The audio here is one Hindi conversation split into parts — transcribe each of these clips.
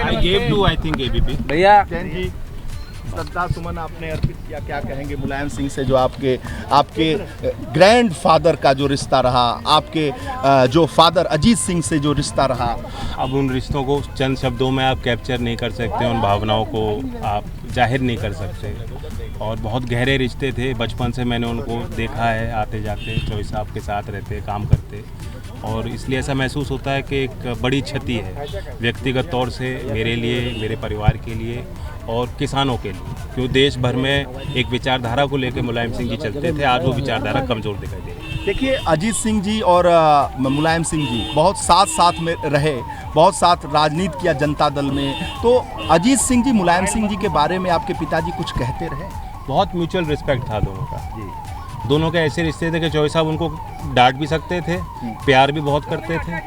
I gave to I think ABP. भैया जैन जी, श्रद्धा सुमन आपने अर्पित किया, क्या कहेंगे मुलायम सिंह से जो आपके ग्रैंड फादर का जो रिश्ता रहा, आपके जो फादर अजीत सिंह से जो रिश्ता रहा? अब उन रिश्तों को चंद शब्दों में आप कैप्चर नहीं कर सकते, उन भावनाओं को आप जाहिर नहीं कर सकते, और बहुत गहरे रिश्ते थे। बचपन से मैंने उनको देखा है, आते जाते चौधरी साहब के साथ रहते, काम करते, और इसलिए ऐसा महसूस होता है कि एक बड़ी क्षति है व्यक्तिगत तौर से मेरे लिए, मेरे परिवार के लिए और किसानों के लिए, क्योंकि देश भर में एक विचारधारा को लेकर मुलायम सिंह जी चलते थे। आज वो विचारधारा कमज़ोर दिखाई दे रही है। देखिए, अजीत सिंह जी और मुलायम सिंह जी बहुत साथ में रहे, बहुत साथ राजनीति किया जनता दल में। तो अजीत सिंह जी मुलायम सिंह जी के बारे में आपके पिताजी कुछ कहते रहे? बहुत म्यूचुअल रिस्पेक्ट था दोनों का जी। दोनों के ऐसे रिश्ते थे कि चौधरी साहब उनको डांट भी सकते थे, प्यार भी बहुत करते थे।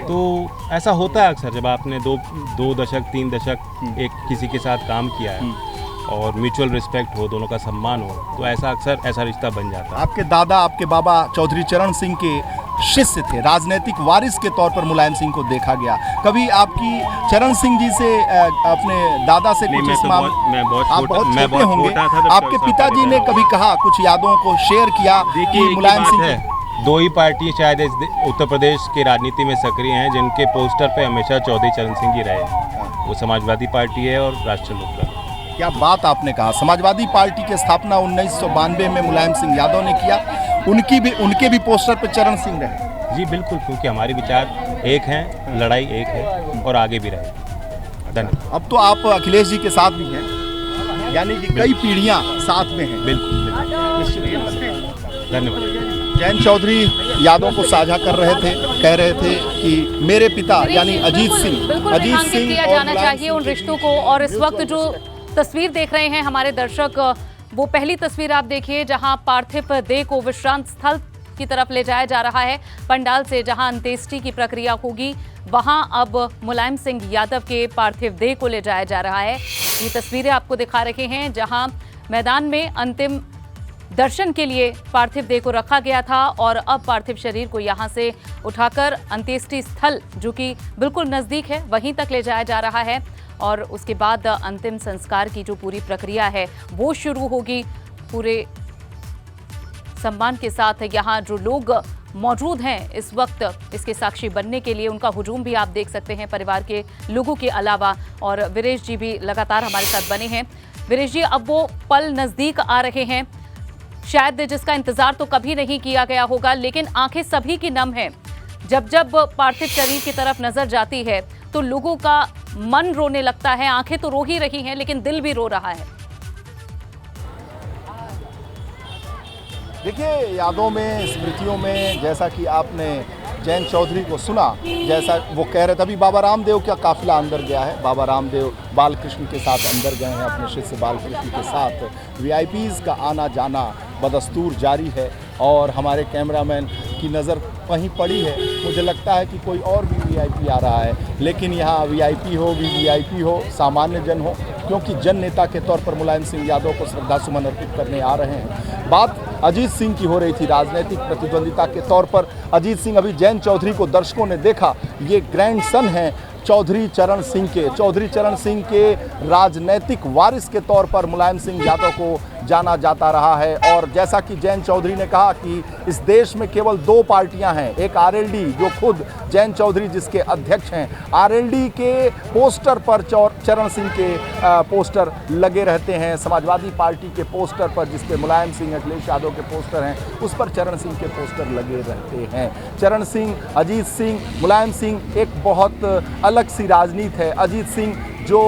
तो ऐसा होता है अक्सर जब आपने दो दशक 3 दशक एक किसी के साथ काम किया है और म्यूचुअल रिस्पेक्ट हो, दोनों का सम्मान हो, तो ऐसा अक्सर ऐसा रिश्ता बन जाता है। आपके दादा, आपके बाबा चौधरी चरण सिंह के शिष्य थे, राजनीतिक वारिस के तौर पर मुलायम सिंह को देखा गया। कभी आपकी चरण सिंह जी से अपने दादा से कुछ इस मामले, आप बहुत छोटे होंगे, आपके पिताजी ने कभी कहा, कुछ यादों को शेयर किया कि मुलायम सिंह है? दो ही पार्टी शायद इस उत्तर प्रदेश की राजनीति में सक्रिय हैं जिनके पोस्टर पे हमेशा चौधरी चरण सिंह जी रहे। वो समाजवादी पार्टी है और राष्ट्रीय लोकदल। क्या बात आपने कहा। समाजवादी पार्टी की स्थापना 1992 में मुलायम सिंह यादव ने किया, उनके भी पोस्टर पर चरण सिंह रहे। जी बिल्कुल, क्योंकि हमारे विचार एक हैं, लड़ाई एक है और आगे भी रहे। धन्यवाद। अब तो आप अखिलेश जी के साथ भी हैं, यानी कि कई पीढ़ियां साथ में हैं। बिल्कुल, धन्यवाद। जैन चौधरी यादों को साझा कर रहे थे, कह रहे थे कि मेरे पिता यानी अजीत सिंह किया जाना चाहिए उन रिश्तों को। और इस वक्त जो तस्वीर देख रहे हैं हमारे दर्शक, वो पहली तस्वीर आप देखिए जहां पार्थिव देह को विश्रांत स्थल की तरफ ले जाया जा रहा है। पंडाल से जहां अंत्येष्टि की प्रक्रिया होगी, वहां अब मुलायम सिंह यादव के पार्थिव देह को ले जाया जा रहा है। ये तस्वीरें आपको दिखा रहे हैं जहां मैदान में अंतिम दर्शन के लिए पार्थिव देह को रखा गया था, और अब पार्थिव शरीर को यहां से उठाकर अंत्येष्टि स्थल, जो कि बिल्कुल नजदीक है, वहीं तक ले जाया जा रहा है। और उसके बाद अंतिम संस्कार की जो पूरी प्रक्रिया है वो शुरू होगी। पूरे सम्मान के साथ यहाँ जो लोग मौजूद हैं इस वक्त इसके साक्षी बनने के लिए, उनका हुजूम भी आप देख सकते हैं परिवार के लोगों के अलावा। और वीरेश जी भी लगातार हमारे साथ बने हैं। वीरेश जी, अब वो पल नजदीक आ रहे हैं, शायद जिसका इंतजार तो कभी नहीं किया गया होगा, लेकिन आंखें सभी की नम हैं। जब पार्थिव शरीर की तरफ नजर जाती है तो लोगों का मन रोने लगता है। आंखें तो रो ही रही हैं, लेकिन दिल भी रो रहा है। देखिए, यादों में, स्मृतियों में, जैसा कि आपने जैन चौधरी को सुना, जैसा वो कह रहे थे, अभी बाबा रामदेव का काफिला अंदर गया है। बाबा रामदेव बालकृष्ण के साथ अंदर गए हैं, अपने शिष्य बालकृष्ण के साथ। वीआईपीज़ का आना जाना बदस्तूर जारी है, और हमारे कैमरामैन की नज़र वहीं पड़ी है। मुझे लगता है कि कोई और भी वीआईपी आ रहा है, लेकिन यहाँ वीआईपी हो, वीवीआईपी हो, सामान्य जन हो, क्योंकि जन नेता के तौर पर मुलायम सिंह यादव को श्रद्धा सुमन अर्पित करने आ रहे हैं। बात अजीत सिंह की हो रही थी, राजनीतिक प्रतिद्वंदिता के तौर पर अजीत सिंह, अभी जैन चौधरी को दर्शकों ने देखा, ये ग्रैंडसन हैं चौधरी चरण सिंह के। चौधरी चरण सिंह के राजनैतिक वारिस के तौर पर मुलायम सिंह यादव को जाना जाता रहा है। और जैसा कि जैन चौधरी ने कहा कि इस देश में केवल 2 पार्टियां हैं, एक आरएलडी, जो खुद जैन चौधरी जिसके अध्यक्ष हैं, आरएलडी के पोस्टर पर चरण सिंह के पोस्टर लगे रहते हैं। समाजवादी पार्टी के पोस्टर पर, जिस पे मुलायम सिंह, अखिलेश यादव के पोस्टर हैं, उस पर चरण सिंह के पोस्टर लगे रहते हैं। चरण सिंह, अजीत सिंह, मुलायम सिंह, एक बहुत अलग सी राजनीति है। अजीत सिंह जो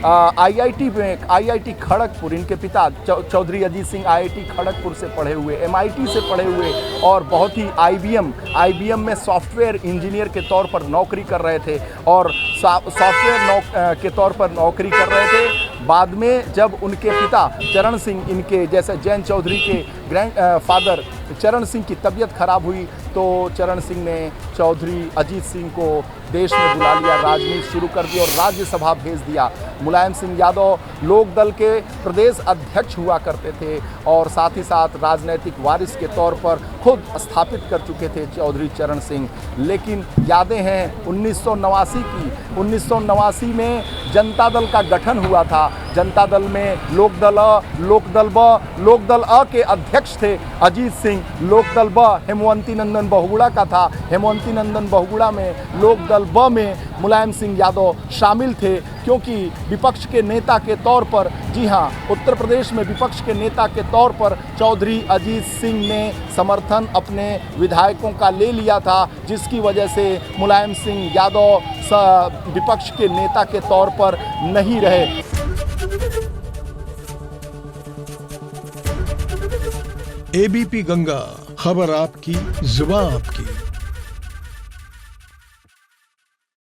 आईआईटी खड़गपुर, इनके पिता चौधरी अजीत सिंह आईआईटी खड़गपुर से पढ़े हुए, एमआईटी से पढ़े हुए, और बहुत ही आईबीएम में सॉफ्टवेयर इंजीनियर के तौर पर नौकरी कर रहे थे, और सॉफ्टवेयर के तौर पर नौकरी कर रहे थे। बाद में जब उनके पिता चरण सिंह, इनके जैसे जैन चौधरी के ग्रैंड फादर चरण सिंह की तबीयत खराब हुई, तो चरण सिंह ने चौधरी अजीत सिंह को देश में बुला लिया, राजनीति शुरू कर दी और राज्यसभा भेज दिया। मुलायम सिंह यादव लोकदल के प्रदेश अध्यक्ष हुआ करते थे, और साथ ही साथ राजनीतिक वारिस के तौर पर खुद स्थापित कर चुके थे चौधरी चरण सिंह। लेकिन यादें हैं 1989 की। 1989 में जनता दल का गठन हुआ था। जनता दल में लोकदल अ, लोकदल ब, लोकदल अ के अध्यक्ष थे अजीत सिंह, लोकदल ब हेमवंती नंदन बहुगुणा का था। हेमवंती नंदन बहुगुणा में लोकदल ब में मुलायम सिंह यादव शामिल थे, क्योंकि विपक्ष के नेता के तौर पर, जी हाँ, उत्तर प्रदेश में विपक्ष के नेता के तौर पर चौधरी अजीत सिंह ने समर्थन अपने विधायकों का ले लिया था, जिसकी वजह से मुलायम सिंह यादव विपक्ष के नेता के तौर पर नहीं रहे। एबीपी गंगा, खबर आपकी, जुबान आपकी।